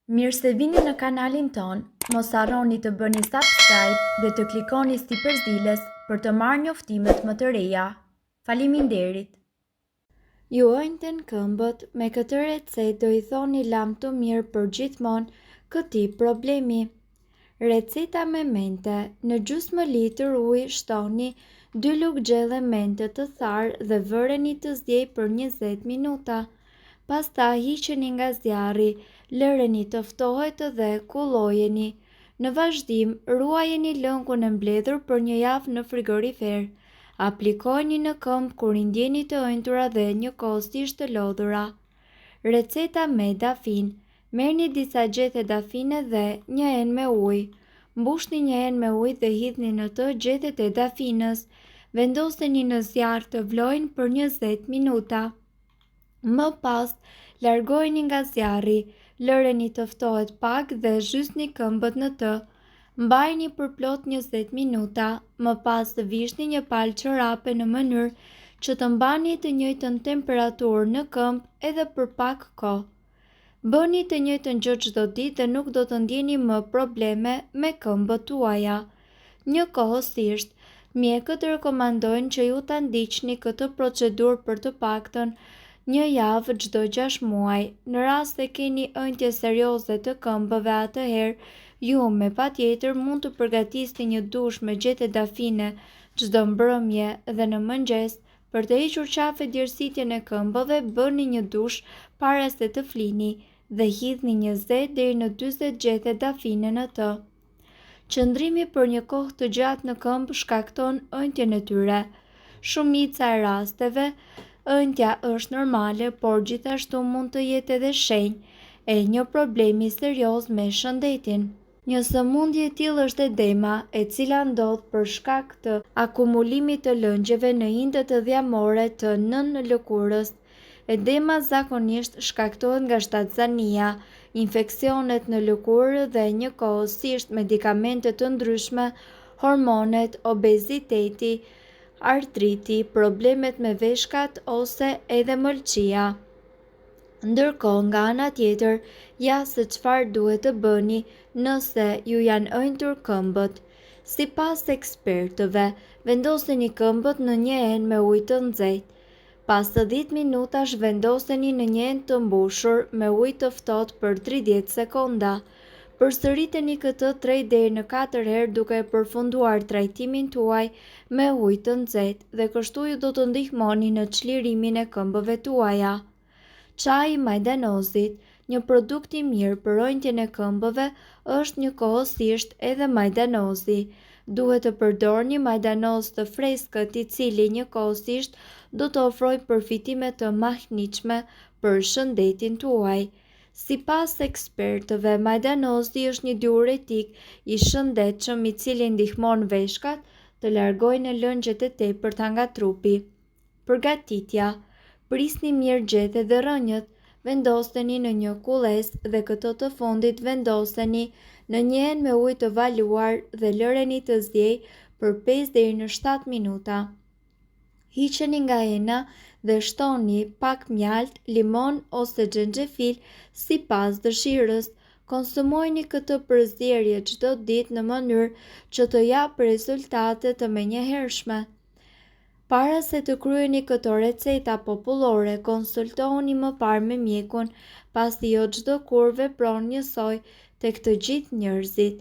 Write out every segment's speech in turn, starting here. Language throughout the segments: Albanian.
Mirë se vini në kanalin ton, mos harroni të bëni subscribe dhe të klikoni si përzieles për të marrë njoftimet më të reja. Faleminderit! Ju ojnëten këmbët, me këtë recetë do i thoni lam të mirë për gjithmonë këtij problemi. Receta me mente: në gjysmë litër ujë shtoni 2 lugë gjelle mente të tharë dhe vëreni të zjej për 20 minuta. Pastaj hiqeni nga zjarri, lëreni të ftohet dhe kullojeni. Në vazhdim, ruajeni lëngun e mbledhur për një javë në frigorifer. Aplikojeni në këmbë kur i ndjeni të ëndura dhe njëkohësisht të lodhura. Receta me dafin: merrni disa gjethe dafine dhe një enë me ujë. Mbushni një enë me ujë dhe hidhni në të gjethet e dafinës. Vendoseni në zjarr të vlojnë për 20 minuta. Më pas, largojeni nga zjarri, lëreni të ftohet pak dhe zhysni këmbët në të. Mbajini për plot 20 minuta, më pas vishni një palë çorape në mënyrë që të mbani të njëjtën temperaturë në këmbë edhe për pak kohë. Bëni të njëjtën gjë çdo ditë dhe nuk do të ndjeni më probleme me këmbët tuaja. Njëkohësisht, mjekët rekomandojnë që ju ta ndiqni këtë procedurë për të paktën një javë çdo 6 muaj. Në rast se keni ëndje serioze të këmbëve, atëherë ju me patjetër mund të përgatisni një dush me gjethe dafine çdo mbrëmje dhe në mëngjes. Për të hequr qafe djersitjen e këmbëve, bëni një dush para se të flini dhe hidhni 20 deri në 40 gjethe dafine në të. Qëndrimi për një kohë të gjatë në këmbë shkakton ëndjen e tyre. Shumica e rasteve, ëndja është normale, por gjithashtu mund të jetë edhe shenjë e një problemi serioz me shëndetin. Një sëmundje e tillë është edema, e cila ndodh për shkak të akumulimit të lëngjeve në indet dhjamore të nën lëkurës. Edema zakonisht shkaktohet nga shtatzania, infeksionet në lëkurë dhe njëkohësisht medikamente të ndryshme, hormonet, obeziteti, artriti, problemet me veshkat ose edhe mëlçia. Ndërkohë, nga ana tjetër, ja se çfarë duhet të bëni nëse ju janë ëndur këmbët. Sipas ekspertëve, vendoseni këmbët në një enë me ujë të nxehtë. Pas 10 minutash vendoseni në një enë të mbushur me ujë të ftohtë për 30 sekonda. Përsëriteni këtë 3 deri në 4 herë duke përfunduar trajtimin tuaj me ujë të nxehtë dhe kështu ju do të ndihmoni në çlirimin e këmbëve tuaja. Çaji i majdanozit: një produkt i mirë për ëndjen e këmbëve është njëkohësisht edhe majdanozi. Duhet të përdorni majdanoz të freskët, i cili njëkohësisht do të ofrojë përfitime të mahnitshme për shëndetin tuaj. Sipas ekspertëve, majdanozi është një diuretik i shëndetshëm i cili ndihmon veshkat të largojnë lëngjet e tepërta nga trupi. Përgatitja: prisni mirë gjethet dhe rrënjët, vendoseni në një kullesë dhe këtë të fundit vendoseni në një enë me ujë të valuar dhe lëreni të zjejë për 5 deri në 7 minuta. Hiqeni nga ena dhe shtoni pak mjalt, limon ose xhenxhefil sipas dëshirës. Konsumojeni këtë përzierje çdo ditë në mënyrë që të japë rezultate të menjëhershme. Para se të kryeni këto receta popullore, konsultohuni më parë me mjekun, pasi jo çdo kur vepron njësoj tek të gjithë njerëzit.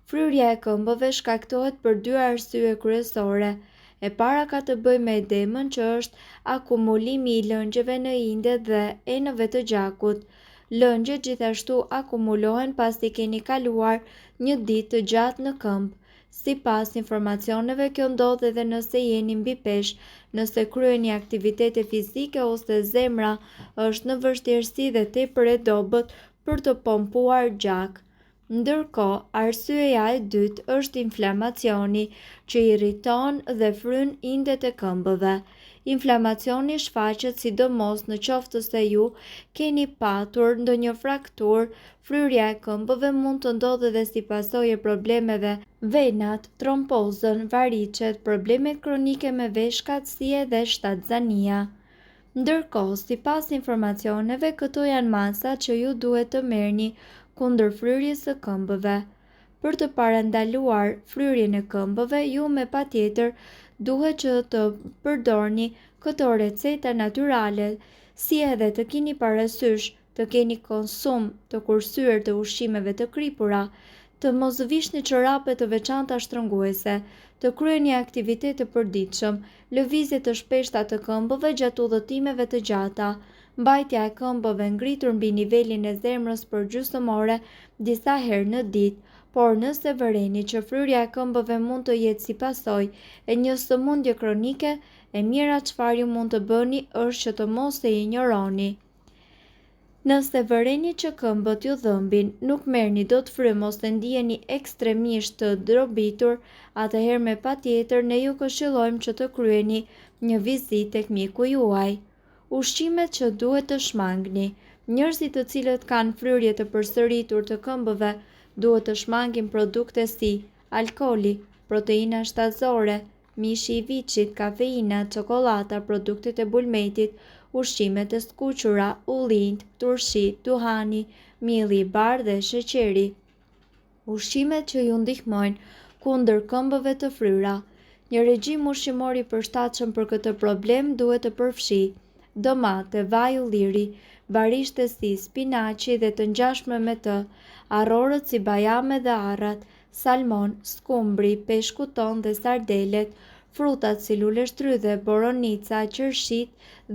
Fryrja e këmbëve shkaktohet për 2 arsye kryesore. E para ka të bëjë me edemën, që është akumulimi i lëngjeve në inde dhe enëve të gjakut. Lëngjet gjithashtu akumulohen pasi keni kaluar një ditë të gjatë në këmbë. Sipas informacioneve, kjo ndodh edhe nëse jeni mbi peshë, nëse kryeni aktivitete fizike ose zemra është në vështirësi dhe tepër e dobët për të pompuar gjak. Ndërkohë, arsyeja e dytë është inflamacioni, që irriton dhe fryn indet e këmbëve. Inflamacioni shfaqet sidomos në qoftë se ju keni patur ndonjë frakturë. Fryrja e këmbëve mund të ndodhë edhe si pasojë e problemeve venat, trombozën, varicet, problemet kronike me veshkat si edhe shtatzania. Ndërkohë, sipas informacioneve, këto janë masa që ju duhet të merrni kundër fryrjes së këmbëve. Për të parandaluar fryrjen e këmbëve, ju me patjetër duhet që të përdorni këto receta natyrale, si edhe të keni parasysh të keni konsum të kursyer të ushqimeve të kripura, të mos vishni çorape të veçanta shtrënguese, të kryeni aktivitet të përditshëm, lëvizje të shpeshta të këmbëve gjatë udhëtimeve të gjata, mbajtja e këmbëve ngritur mbi nivelin e zemrës për gjysmore disa herë në ditë, por nëse vëreni që fryrja e këmbëve mund të jetë si pasojë e një sëmundje kronike, e mira çfarë ju mund të bëni është që të mos e injoroni. Nëse vëreni që këmbët ju dhëmbin, nuk merrni dot frymë ose ndiheni ekstremisht të drobitur, atëherë me patjetër ne ju këshillojmë që të kryeni një vizitë tek mjeku juaj. Ushqimet që duhet të shmangni. Njerëzit të cilët kanë fryrje të përsëritur të këmbëve duhet të shmangin produkte si alkooli, proteina shtatësore, mishi i viçit, kafeina, çokolata, produktet e bulmetit, ushqimet e skuqura, ullinjt, turshit, duhani, mielli i bardhë dhe sheqeri. Ushqimet që ju ndihmojnë kundër këmbëve të fryra. Një regjim ushqimor i përshtatshëm për këtë problem duhet të përfshijë domate, vaj ulliri, barishte si spinaqi dhe të ngjashme me të, arrorët si bajame dhe arrat, salmon, skumbri, peshku ton dhe sardelet, frutat si luleshtrydhe, boronica, qershit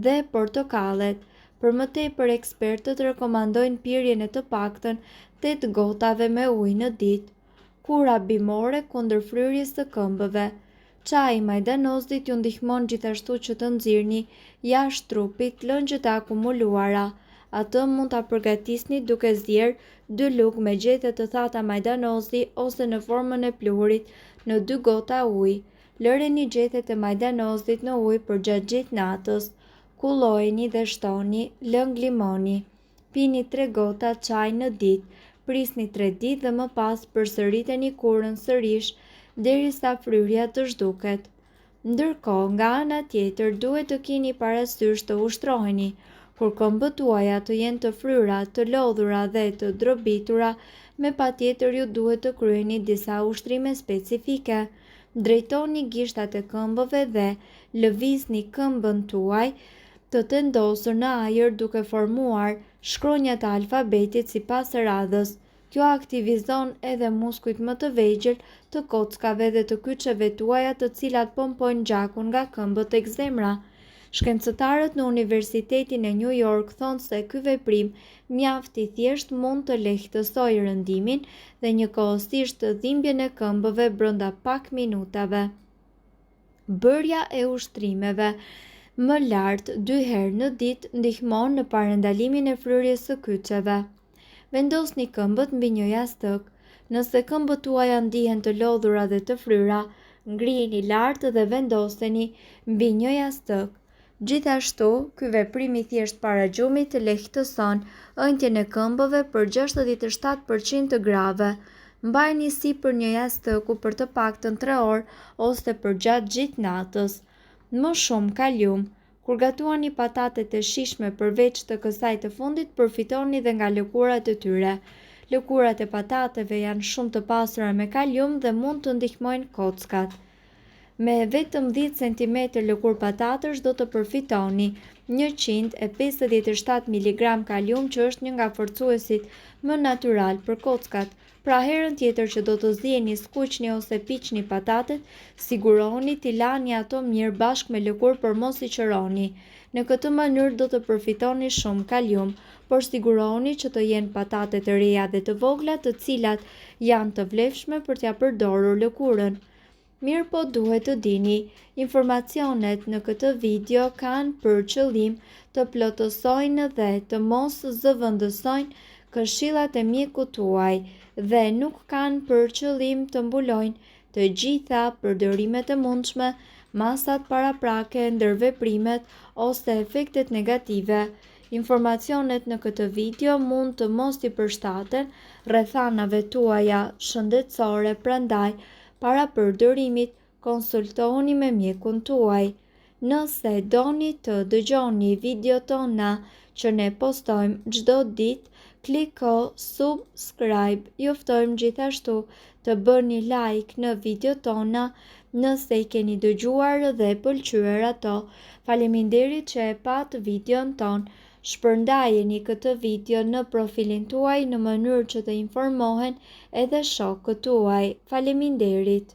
dhe portokallet. Për më tepër ekspertët rekomandojnë pirjen e të paktën 8 gotave me ujë në ditë. Kura bimore kundër fryrjes së këmbëve. Çaji i majdanozdit ju ndihmon gjithashtu që të nxirrni jashtë trupit lëngjët e akumuluara. Atë mund ta përgatisni duke zier 2 lugë me gjethe të thata majdanozdi ose në formën e pluhurit në 2 gota ujë. Lëreni gjethet e majdanozdit në ujë për gjatë natës. Kullojeni dhe shtoni lëng limoni. Pini 3 gota çaj në ditë. Prisni 3 ditë dhe më pas përsëriteni kurën sërish derisa fryrja të zhduket. Ndërkohë, nga ana tjetër, duhet të keni parasysh të ushtroheni. Kur këmbët tuaja të jenë të fryra, të lodhura dhe të drobitura, me patjetër ju duhet të kryeni disa ushtrime specifike. Drejtoni gishtat e këmbëve dhe lëvizni këmbën tuaj të tendosur në ajër duke formuar shkronjat e alfabetit sipas radhës. Kjo aktivizon edhe muskujt më të vegjël të kockave dhe të kyçeve tuaja të cilat pompojnë gjakun nga këmbët tek zemra. Shkencëtarët në Universitetin e New York thonë se ky veprim mjaft i thjesht mund të lehtësojë rëndimin dhe njëkohësisht dhimbjen e këmbëve brenda pak minutave. Bërja e ushtrimeve më lart 2 herë në ditë ndihmon në parandalimin e fryrjes së kyçeve. Vendosni këmbët mbi një jastëk. Nëse këmbët tuaja ndihen të lodhura dhe të fryra, ngriheni lart dhe vendoseni mbi një jastëk. Gjithashtu, ky veprim i thjesht para gjumit lehtëson ëndjen e këmbëve për 67% të grave. Mbajini sipër një jastëku për të paktën 3 orë ose për gjatë gjithë natës. Më shumë kalium. Kur gatuani patatet e shijshme përveç të kësaj të fundit, përfitoni dhe nga lëkurat e tyre. Lëkurat e patateve janë shumë të pasura me kalium dhe mund të ndihmojnë kockat. Me vetëm 10 cm lëkur patatësh do të përfitoni 157 mg kalium që është një nga forcuesit më natyral për kockat. Pra herën tjetër që do të zjeni, skuqni ose piqni patatet, sigurohuni t'i lani ato mirë bashkë me lëkur për mos i qëroni. Në këtë mënyrë do të përfitoni shumë kalium, por sigurohuni që të jenë patate të reja dhe të vogla të cilat janë të vlefshme për t'ja përdorur lëkurën. Mirë po duhet të dini, informacionet në këtë video kanë për qëllim të plotësojnë dhe të mos zëvendësojnë këshillat e mjekut tuaj dhe nuk kanë për qëllim të mbulojnë të gjitha përdorimet e mundshme, masat paraprake, ndërveprimet ose efektet negative. Informacionet në këtë video mund të mos i përshtaten rrethanave tuaja shëndetësore, prandaj para përdorimit konsultohuni me mjekun tuaj. Nëse doni të dëgjoni video tona që ne postojmë çdo ditë, kliko subscribe. Ju ftojmë gjithashtu të bëni like në video tona nëse i keni dëgjuar dhe pëlqyer ato. Faleminderit që e pat videon ton. Shpërndajeni këtë video në profilin tuaj në mënyrë që të informohen edhe shokët tuaj. Faleminderit.